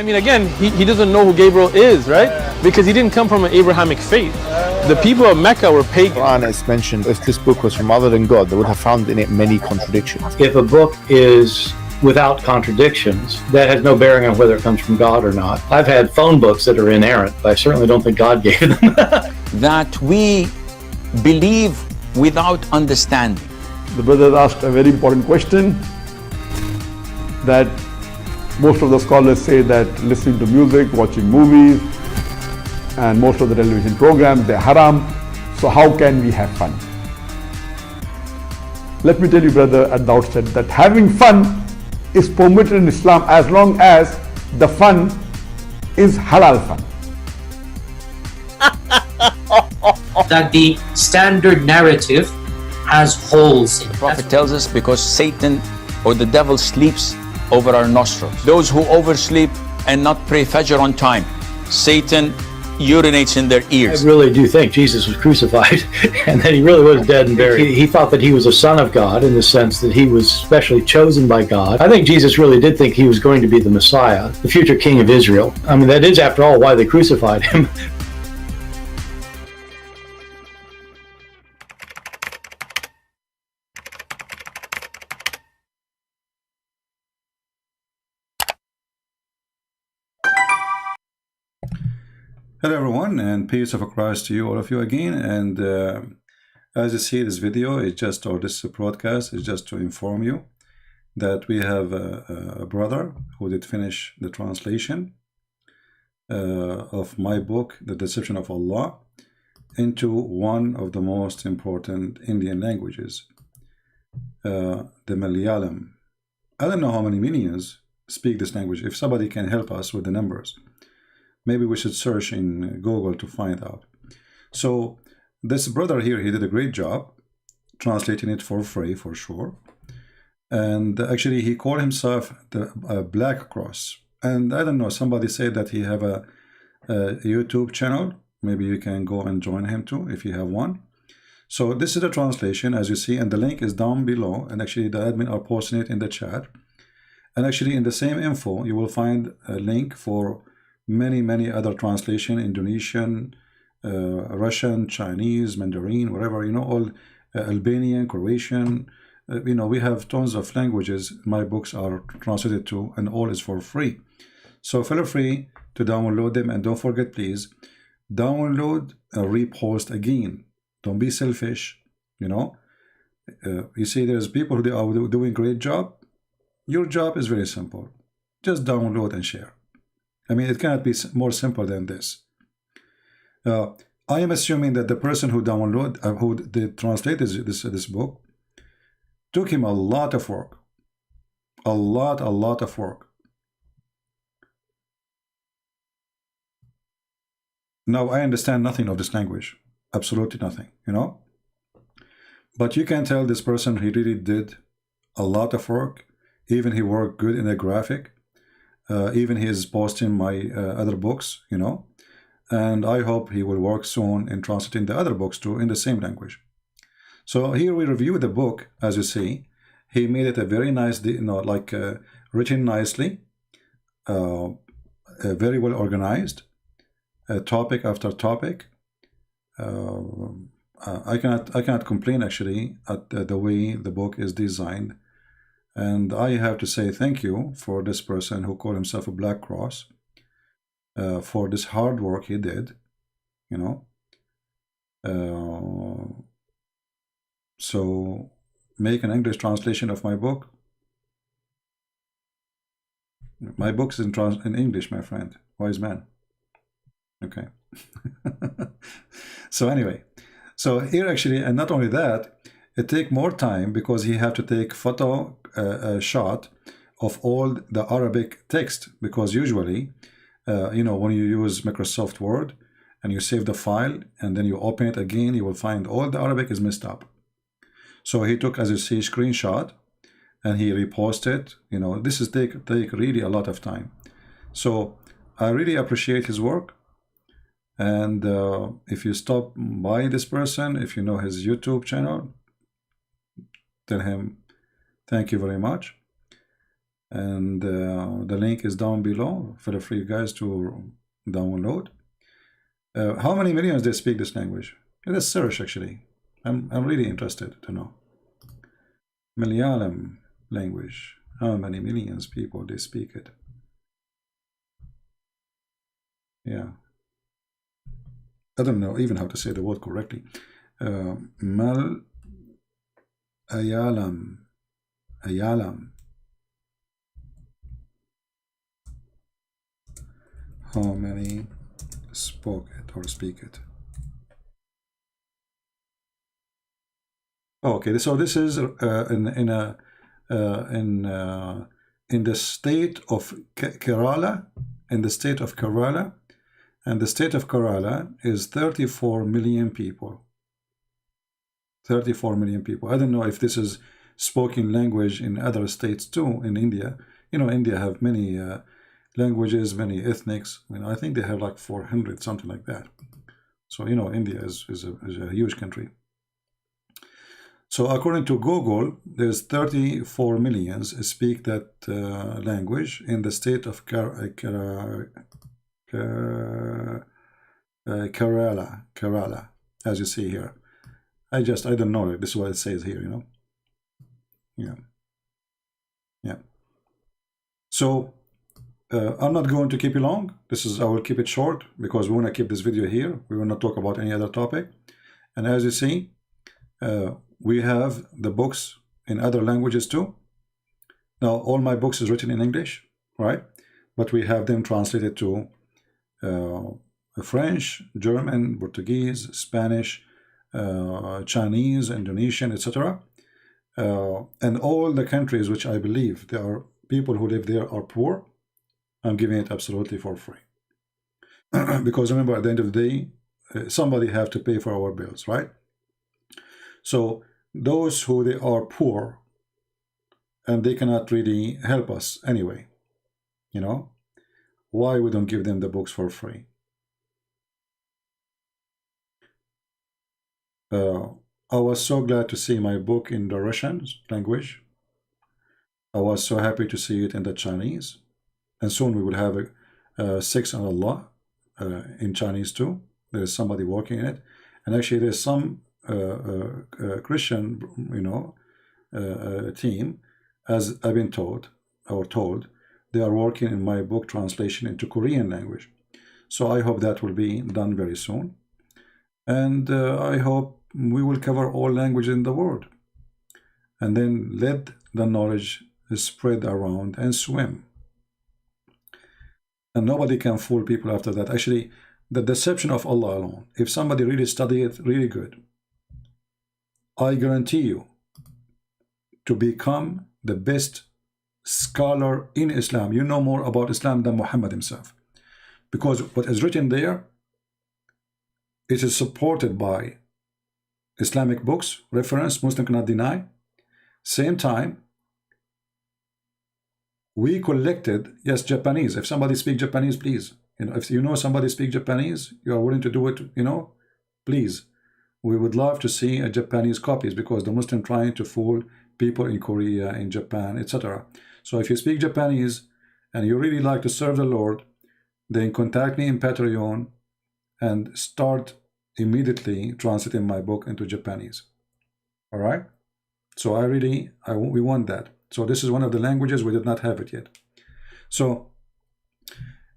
I mean, again, he doesn't know who Gabriel is, right? Because he didn't come from an Abrahamic faith. The people of Mecca were pagan. Quran is mentioned, if this book was from other than God, they would have found in it many contradictions. If a book is without contradictions, that has no bearing on whether it comes from God or not. I've had phone books that are inerrant, but I certainly don't think God gave them. That we believe without understanding. The brother asked a very important question, that most of the scholars say that listening to music, watching movies, and most of the television programs, they're haram. So how can we have fun? Let me tell you, brother, at the outset that having fun is permitted in Islam as long as the fun is halal fun. That the standard narrative has holes in it. The Prophet tells us because Satan or the devil sleeps over our nostrils. Those who oversleep and not pray Fajr on time, Satan urinates in their ears. I really do think Jesus was crucified and that he really was dead and buried. He thought that he was a son of God in the sense that he was specially chosen by God. I think Jesus really did think he was going to be the Messiah, the future king of Israel. I mean, that is, after all, why they crucified him. Hello everyone, and peace of Christ to you, all of you again. And as you see, this video is just, or this broadcast is just to inform you that we have a brother who did finish the translation of my book, The Deception of Allah, into one of the most important Indian languages, the Malayalam. I don't know how many Indians speak this language. If somebody can help us with the numbers, maybe we should search in Google to find out. So this brother here, he did a great job translating it for free, for sure. And actually he called himself the Black Cross. And I don't know, somebody said that he have a YouTube channel. Maybe you can go and join him too if you have one. So this is the translation, as you see, and the link is down below. And actually the admin are posting it in the chat. And actually in the same info, you will find a link for many other translation: Indonesian, Russian, Chinese, Mandarin, whatever, you know, all Albanian, Croatian, you know, we have tons of languages my books are translated to, and all is for free. So feel free to download them, and don't forget, please download and repost again. Don't be selfish, you know. You see, there's people who are doing great job. Your job is very simple: just download and share. I mean, it cannot be more simple than this. I am assuming that the person who who did translate this book, took him a lot of work, a lot of work. Now, I understand nothing of this language, absolutely nothing, you know. But you can tell this person, he really did a lot of work. Even he worked good in the graphic. Even he is posting my other books, you know, and I hope he will work soon in translating the other books too in the same language. So here we review the book. As you see, he made it a very nice, you know, like written nicely, very well organized, topic after topic. I cannot complain actually at the way the book is designed. And I have to say thank you for this person who called himself a Black Cross, for this hard work he did, you know. So make an English translation of my book. My book is in English, my friend, wise man. Okay. So anyway, so here actually, and not only that, it take more time because he have to take photo shot of all the Arabic text, because usually you know, when you use Microsoft Word and you save the file and then you open it again, you will find all the Arabic is messed up. So he took, as you see, screenshot and he reposted. You know, this is take really a lot of time. So I really appreciate his work. And if you stop by this person, if you know his YouTube channel, tell him thank you very much. And the link is down below. Feel free, guys, to download. How many millions they speak this language? Let's search, actually. I'm really interested to know. Malayalam language. How many millions people they speak it? Yeah. I don't know even how to say the word correctly. Malayalam. How many spoke it or speak it? Okay, so this is in the state of Kerala, and the state of Kerala is 34 million people. 34 million people. I don't know if this is spoken language in other states too. In India, you know, India have many languages, many ethnics. I mean, I think they have like 400, something like that. So, you know, India is a huge country. So according to Google, there's 34 millions speak that language in the state of Kerala, as you see here. I don't know. This is what it says here, you know. Yeah. So I'm not going to keep it long. I will keep it short because we want to keep this video here. We will not talk about any other topic. And as you see, we have the books in other languages too. Now, all my books is written in English, right? But we have them translated to French, German, Portuguese, Spanish, Chinese, Indonesian, etc. And all the countries which I believe there are people who live there are poor, I'm giving it absolutely for free. Because remember, at the end of the day, somebody have to pay for our bills, right? So those who they are poor and they cannot really help us anyway, you know, why we don't give them the books for free? I was so glad to see my book in the Russian language. I was so happy to see it in the Chinese, and soon we will have a 6 on Allah in Chinese too. There's somebody working in it, and actually there's some Christian, you know, team, as I've been told, they are working in my book translation into Korean language. So I hope that will be done very soon, and I hope we will cover all languages in the world, and then let the knowledge spread around and swim. And nobody can fool people after that. Actually, the deception of Allah alone, if somebody really study it really good, I guarantee you to become the best scholar in Islam. You know more about Islam than Muhammad himself, because what is written there, it is supported by Islamic books, reference, Muslim cannot deny. Same time, we collected, yes, Japanese. If somebody speaks Japanese, please. You know, if you know somebody speaks Japanese, you are willing to do it, you know, please. We would love to see a Japanese copies, because the Muslim trying to fool people in Korea, in Japan, etc. So if you speak Japanese and you really like to serve the Lord, then contact me in Patreon and start immediately translating my book into Japanese. All right? So we want that. So this is one of the languages we did not have it yet. So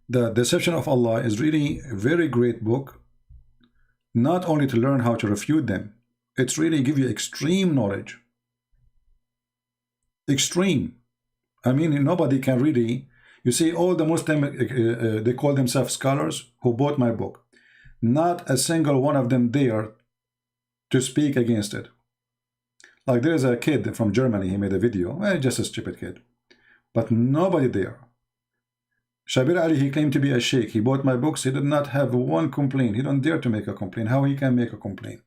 the Deception of Allah is really a very great book, not only to learn how to refute them, it's really give you extreme knowledge. Extreme. I mean, nobody can really, you see, all the Muslim, they call themselves scholars who bought my book. Not a single one of them dare to speak against it. Like there's a kid from Germany, he made a video, just a stupid kid. But nobody there. Shabir Ali, he claimed to be a sheikh. He bought my books. He did not have one complaint. He don't dare to make a complaint. How he can make a complaint?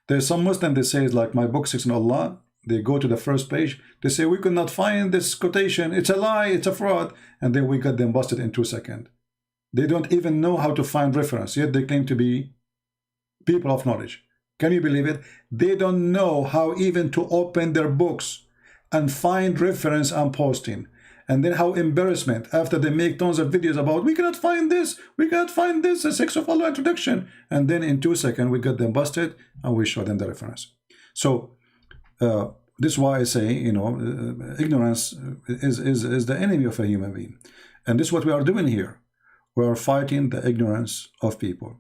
There's some Muslim, they say, like my book, 6 in Allah. They go to the first page. They say, we could not find this quotation. It's a lie. It's a fraud. And then we got them busted in 2 seconds. They don't even know how to find reference. Yet they claim to be people of knowledge. Can you believe it? They don't know how even to open their books and find reference and posting. And then how embarrassment after they make tons of videos about we cannot find this, a sex of Allah introduction, and then in 2 seconds we get them busted and we show them the reference. So this is why I say, you know, ignorance is the enemy of a human being, and this is what we are doing here. We are fighting the ignorance of people.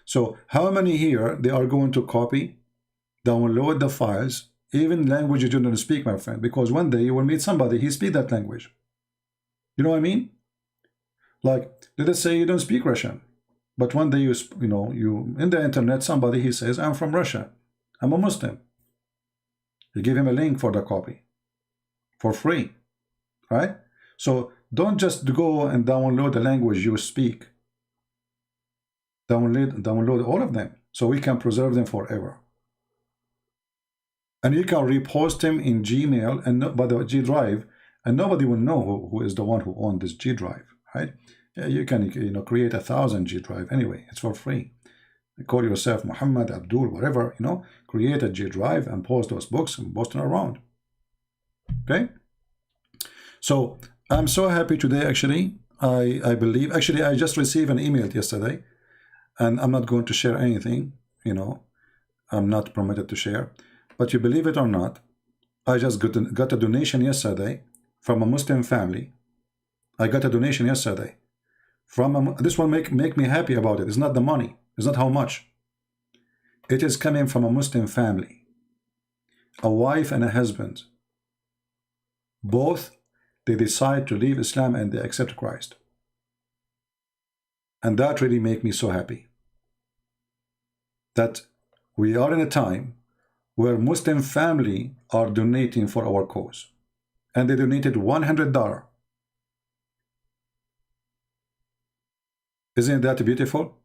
So how many here they are going to copy, download the files, even language you don't speak, my friend, because one day you will meet somebody he speaks that language. You know what I mean? Like, let us say you don't speak Russian, but one day you in the internet somebody he says, I'm from Russia, I'm a Muslim. You give him a link for the copy for free, right? So don't just go and download the language you speak. Download all of them so we can preserve them forever. And you can repost them in Gmail and by the G drive, and nobody will know who is the one who owned this G drive, right? You can create 1,000 G drive anyway. It's for free. Call yourself Muhammad, Abdul, whatever, create a G drive and post those books and post them around. Okay? So I'm so happy today, actually. I believe, actually, I just received an email yesterday, and I'm not going to share anything, I'm not permitted to share. But you believe it or not, I just got a donation yesterday from a Muslim family. I got a donation yesterday from this will make me happy about it. It's not the money. It's not how much. It is coming from a Muslim family, a wife and a husband. Both, they decide to leave Islam and they accept Christ. And that really makes me so happy. That we are in a time where Muslim family are donating for our cause. And they donated $100. Isn't that beautiful?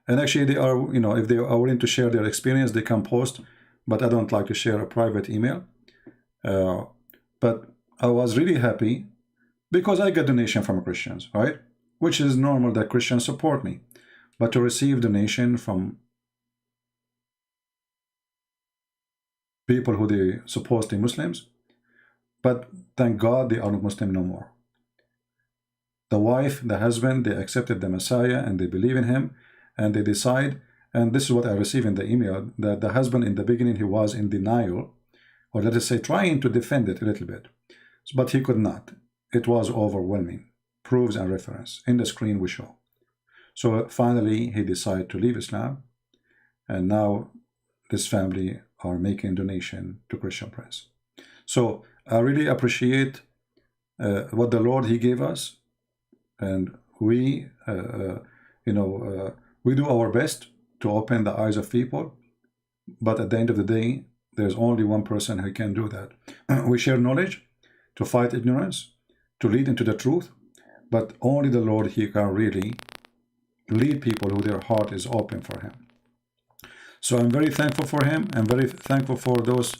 And actually they are, if they are willing to share their experience, they can post, but I don't like to share a private email. But I was really happy because I get donation from Christians, right? Which is normal that Christians support me. But to receive donation from people who they supposedly Muslims, but thank God they are not Muslim no more. The wife, the husband, they accepted the Messiah and they believe in him, and they decide, and this is what I received in the email, that the husband in the beginning he was in denial, or let us say trying to defend it a little bit, but he could not. It was overwhelming. Proofs and reference in the screen we show. So finally he decided to leave Islam, and now this family are making donation to Christian Prince. So I really appreciate what the Lord he gave us, and we we do our best to open the eyes of people, but at the end of the day there's only one person who can do that. We share knowledge to fight ignorance, to lead into the truth, but only the Lord he can really lead people who their heart is open for him. So I'm very thankful for him. I'm very thankful for those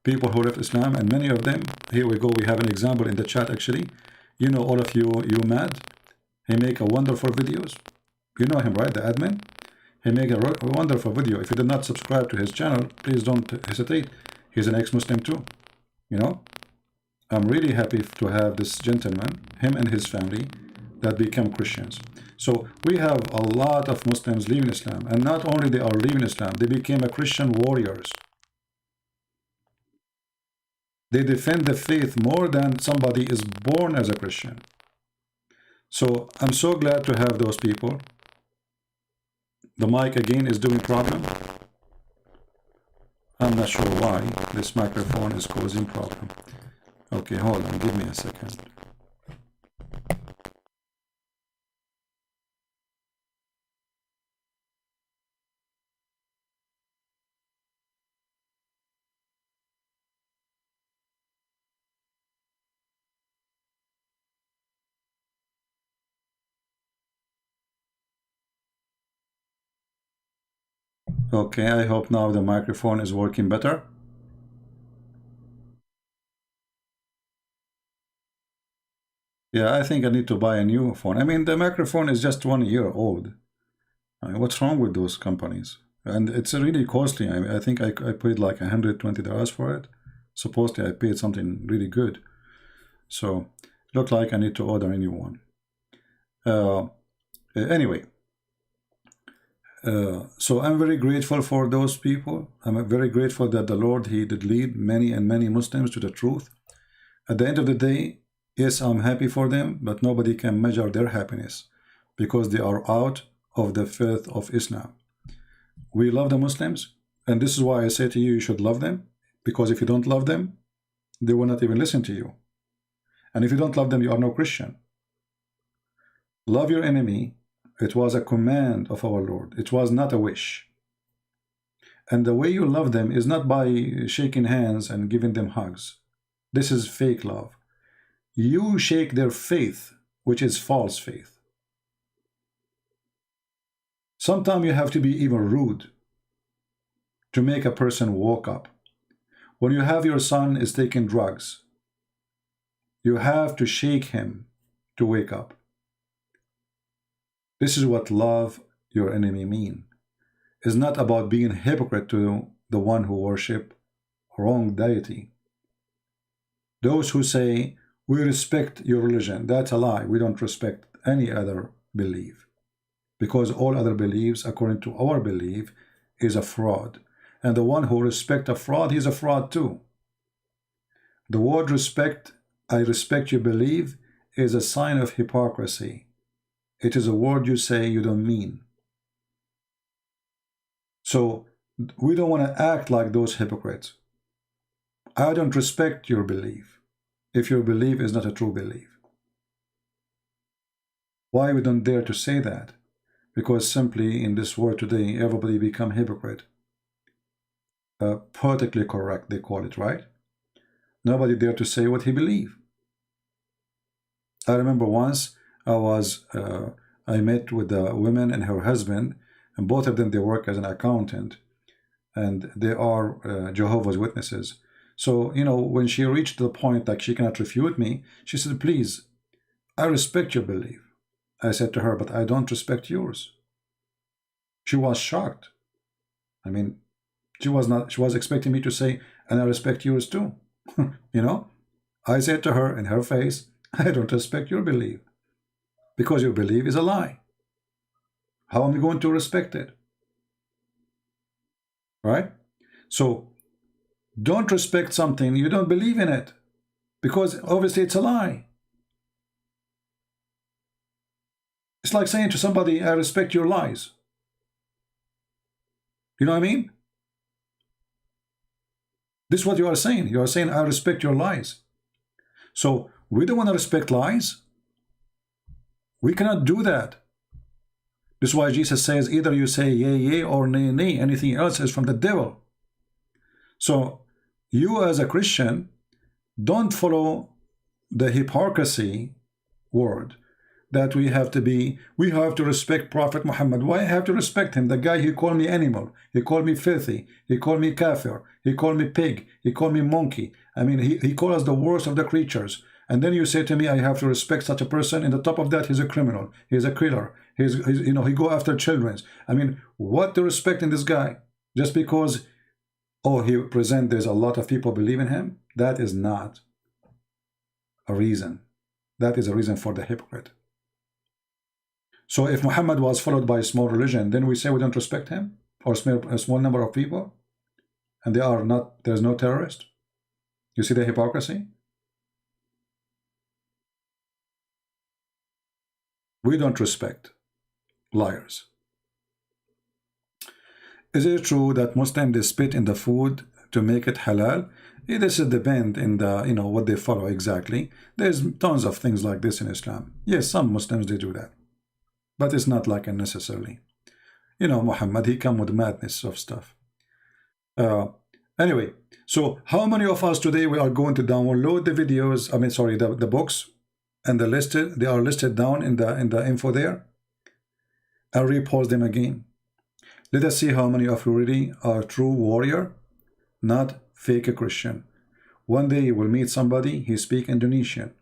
people who left Islam, and many of them, here we go, we have an example in the chat actually. All of you Mad, he make a wonderful videos. You know him, right? The admin. He make a wonderful video. If you did not subscribe to his channel, please don't hesitate. He's an ex-Muslim too. I'm really happy to have this gentleman, him and his family, that become Christians. So we have a lot of Muslims leaving Islam, and not only they are leaving Islam, they became a Christian warriors. They defend the faith more than somebody is born as a Christian. So I'm so glad to have those people. The mic again is doing problem. I'm not sure why this microphone is causing problem. Okay, hold on, give me a second. Okay, I hope now the microphone is working better. Yeah, I think I need to buy a new phone. I mean, the microphone is just 1 year old. I mean, what's wrong with those companies? And it's really costly. I think I paid like $120 for it. Supposedly I paid something really good. So Look like I need to order a new one. Anyway, so I'm very grateful for those people. I'm very grateful that the Lord, He did lead many and many Muslims to the truth. At the end of the day, yes, I'm happy for them, but nobody can measure their happiness because they are out of the faith of Islam. We love the Muslims, and this is why I say to you, you should love them, because if you don't love them, they will not even listen to you. And if you don't love them, you are no Christian. Love your enemy. It was a command of our Lord. It was not a wish. And the way you love them is not by shaking hands and giving them hugs. This is fake love. You shake their faith, which is false faith. Sometimes you have to be even rude to make a person wake up. When you have your son is taking drugs, you have to shake him to wake up. This is what love your enemy mean. It's not about being a hypocrite to the one who worship wrong deity. Those who say, we respect your religion, that's a lie. We don't respect any other belief. Because all other beliefs, according to our belief, is a fraud. And the one who respects a fraud, he's a fraud too. The word respect, I respect your belief, is a sign of hypocrisy. It is a word you say you don't mean. So we don't want to act like those hypocrites. I don't respect your belief if your belief is not a true belief. Why we don't dare to say that? Because simply in this world today, everybody become hypocrite. Politically correct, they call it, right? Nobody dare to say what he believe. I remember once I met with a woman and her husband, and both of them, they work as an accountant, and they are Jehovah's Witnesses. So, you know, when she reached the point like she cannot refute me, she said, please, I respect your belief. I said to her, but I don't respect yours. She was shocked. I mean, she was expecting me to say, and I respect yours too. You know, I said to her in her face, I don't respect your belief because your belief is a lie. How am I going to respect it? Right? So don't respect something you don't believe in it because obviously it's a lie. It's like saying to somebody, I respect your lies. You know what I mean? This is what you are saying. You are saying, I respect your lies. So we don't want to respect lies. We cannot do that. This is why Jesus says, either you say yea, yea, or nay, nay. Anything else is from the devil. So you as a Christian, don't follow the hypocrisy word that we have to respect Prophet Muhammad. Why I have to respect him? The guy, he called me animal, he called me filthy, he called me kafir, he called me pig, he called me monkey. I mean, he called us the worst of the creatures. And then you say to me, I have to respect such a person. And the top of that, he's a criminal, he's a killer, he's you know, he go after children. I mean, what to respect in this guy? Just because, oh, he present there's a lot of people believe in him? That is not a reason. That is a reason for the hypocrite. So if Muhammad was followed by a small religion, then we say we don't respect him, or a small number of people, and they are not, there's no terrorist. You see the hypocrisy? We don't respect liars. Is it true that Muslims, they spit in the food to make it halal? This is depend in the, you know, what they follow exactly. There's tons of things like this in Islam. Yes, some Muslims, they do that. But it's not like unnecessarily. You know, Muhammad, he come with madness of stuff. Anyway, so how many of us today we are going to download the videos, I mean, sorry, the books, and they are listed down in the info there, and repost them again. Let us see how many of you really are true warrior, not fake Christian. One day you will meet somebody, he speak Indonesian.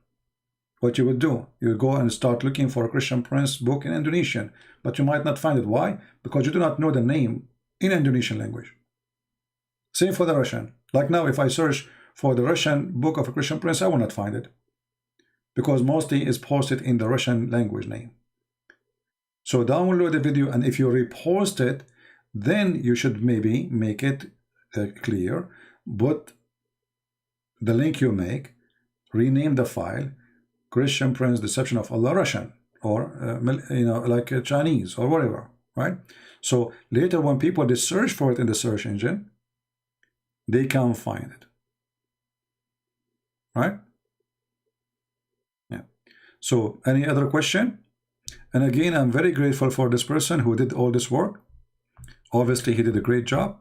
What you will do, you will go and start looking for a Christian Prince book in Indonesian, but you might not find it. Why? Because you do not know the name in Indonesian language. Same for the Russian. Like now, if I search for the Russian book of a Christian Prince, I will not find it. because mostly is posted in the Russian language name. So download the video, and if you repost it, then you should maybe make it clear, but the link you make, rename the file Christian Prince Deception of Allah Russian, or like Chinese or whatever, right? So later when people they search for it in the search engine, they can't find it, right? Yeah. So any other question? And again, I'm very grateful for this person who did all this work. Obviously he did a great job,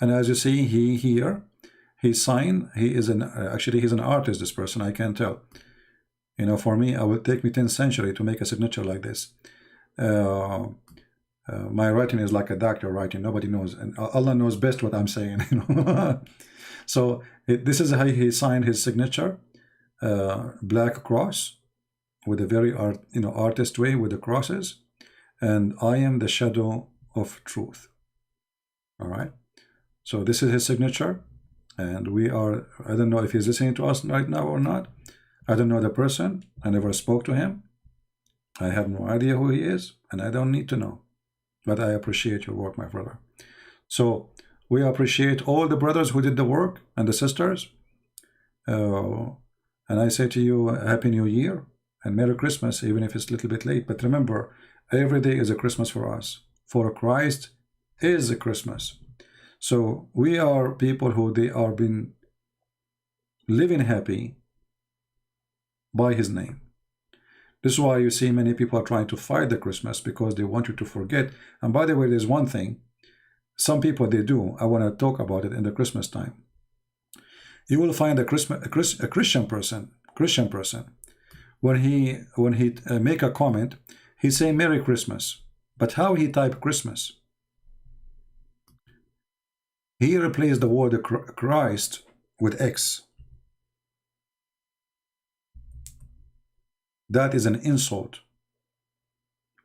and as you see, he signed. He is an actually he's an artist, this person. I can tell. You know, for me, it would take me 10th century to make a signature like this. My writing is like a doctor writing. Nobody knows, and Allah knows best what I'm saying. You know. So this is how he signed his signature, black cross, with a very artist way with the crosses, and I am the shadow of truth. All right. So this is his signature, and we are. I don't know if he's listening to us right now or not. I don't know the person. I never spoke to him. I have no idea who he is, and I don't need to know. But I appreciate your work, my brother. So we appreciate all the brothers who did the work and the sisters. And I say to you, Happy New Year and Merry Christmas, even if it's a little bit late. But remember, every day is a Christmas for us. For Christ is a Christmas. So we are people who they are been living happy by his name. This is why you see many people are trying to fight the Christmas, because they want you to forget. And by the way, there's one thing some people they do. I want to talk about it in the Christmas time. You will find a Christian person when he make a comment, he say Merry Christmas, but how he type Christmas? He replaced the word Christ with X. That is an insult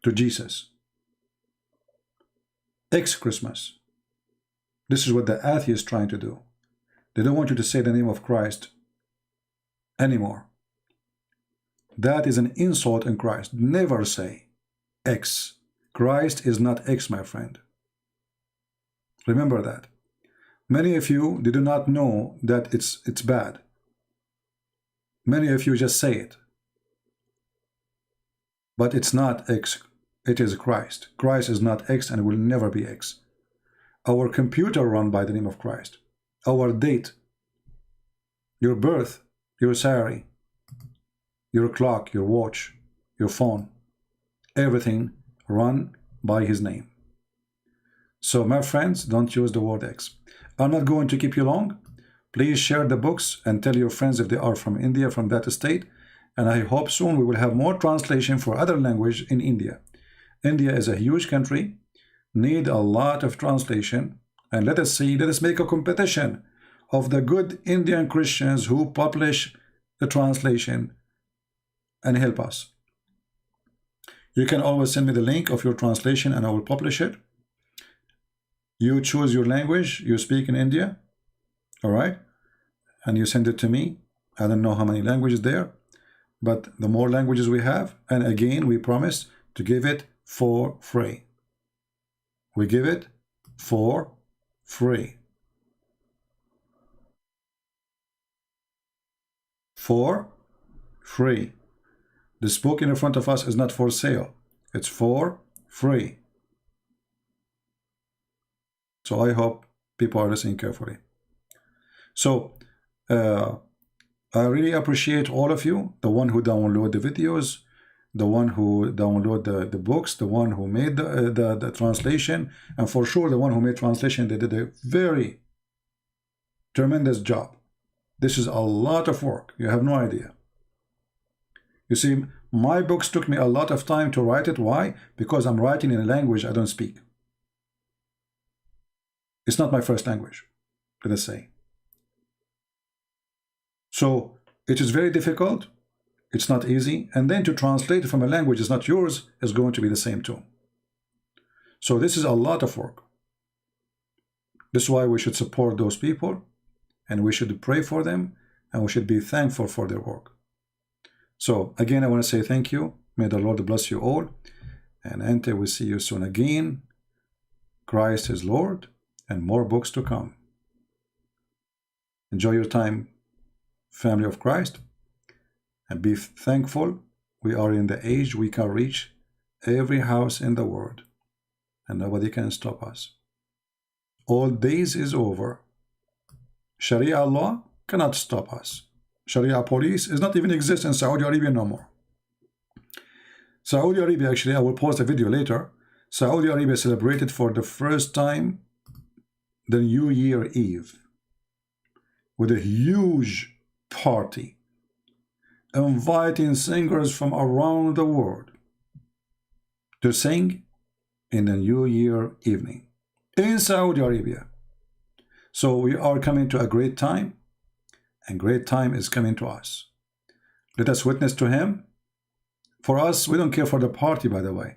to Jesus. X Christmas. This is what the atheists trying to do. They don't want you to say the name of Christ anymore. That is an insult in Christ. Never say X. Christ is not X, my friend. Remember that. Many of you, they do not know that it's bad. Many of you just say it. But it's not X, it is Christ. Christ is not X and will never be X. Our computer run by the name of Christ. Our date, your birth, your salary, your clock, your watch, your phone, everything run by his name. So my friends, don't use the word X. I'm not going to keep you long. Please share the books and tell your friends if they are from India, from that state. And I hope soon we will have more translation for other language in India. India is a huge country, need a lot of translation. And let us make a competition of the good Indian Christians who publish the translation and help us. You can always send me the link of your translation and I will publish it. You choose your language you speak in India, all right? And you send it to me. I don't know how many languages there, but the more languages we have, and again, we promise to give it for free. We give it for free. For free. This book in front of us is not for sale. It's for free. So I hope people are listening carefully. So I really appreciate all of you, the one who download the videos, the one who download the books, the one who made the translation, and for sure the one who made translation, they did a very tremendous job. This is a lot of work. You have no idea. You see, my books took me a lot of time to write it. Why? Because I'm writing in a language I don't speak. It's not my first language, let us say. So it is very difficult. It's not easy. And then to translate from a language is not yours is going to be the same too. So this is a lot of work. This is why we should support those people and we should pray for them and we should be thankful for their work. So again, I want to say thank you. May the Lord bless you all. And until we see you soon again, Christ is Lord, and more books to come. Enjoy your time, family of Christ, and be thankful. We are in the age we can reach every house in the world, and nobody can stop us. All days is over. Sharia law cannot stop us. Sharia police does not even exist in Saudi Arabia no more. Saudi Arabia, actually, I will post a video later. Saudi Arabia celebrated for the first time the New Year Eve with a huge party, inviting singers from around the world to sing in the New Year evening in Saudi Arabia. So we are coming to a great time, and great time is coming to us. Let us witness to him. For us, we don't care for the party, by the way.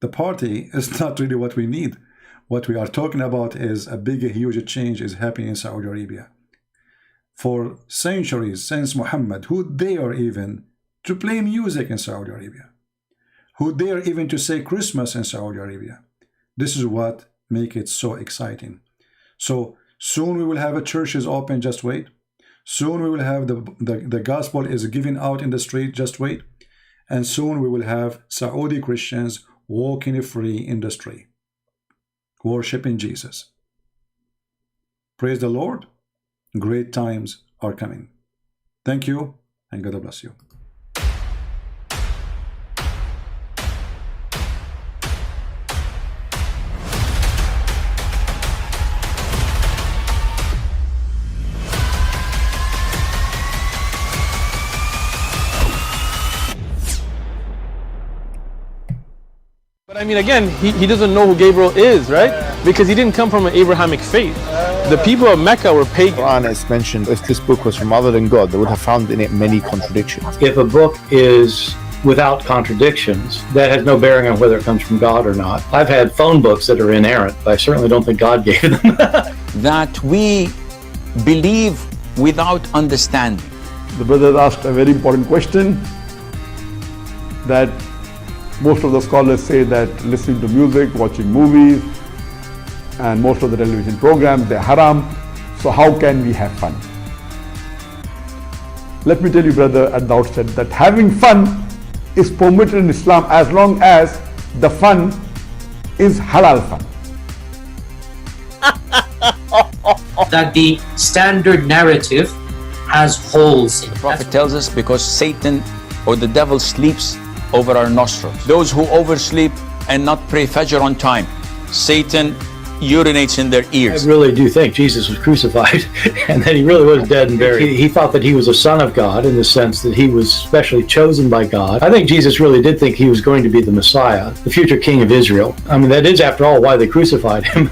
The party is not really what we need. What we are talking about is a big, huge change is happening in Saudi Arabia. For centuries since Muhammad, who dare even to play music in Saudi Arabia? Who dare even to say Christmas in Saudi Arabia? This is what makes it so exciting. So soon we will have a churches open, just wait. Soon we will have the gospel is given out in the street, just wait. And soon we will have Saudi Christians walking free in the street, worshiping Jesus. Praise the Lord. Great times are coming. Thank you, and God bless you. But I mean, again, he doesn't know who Gabriel is, right? Because he didn't come from an Abrahamic faith. The people of Mecca were pagan. Quran is mentioned, if this book was from other than God, they would have found in it many contradictions. If a book is without contradictions, that has no bearing on whether it comes from God or not. I've had phone books that are inerrant, but I certainly don't think God gave them. That we believe without understanding. The brother asked a very important question, that most of the scholars say that listening to music, watching movies, and most of the television programs, they're haram. So how can we have fun? Let me tell you, brother, at the outset that having fun is permitted in Islam as long as the fun is halal fun. That the standard narrative has holes in it. The Prophet tells us because Satan or the devil sleeps over our nostrils. Those who oversleep and not pray Fajr on time, Satan urinates in their ears. I really do think Jesus was crucified and that he really was dead and buried. He thought that he was a son of God in the sense that he was specially chosen by God. I think Jesus really did think he was going to be the Messiah, the future king of Israel. I mean, that is, after all, why they crucified him.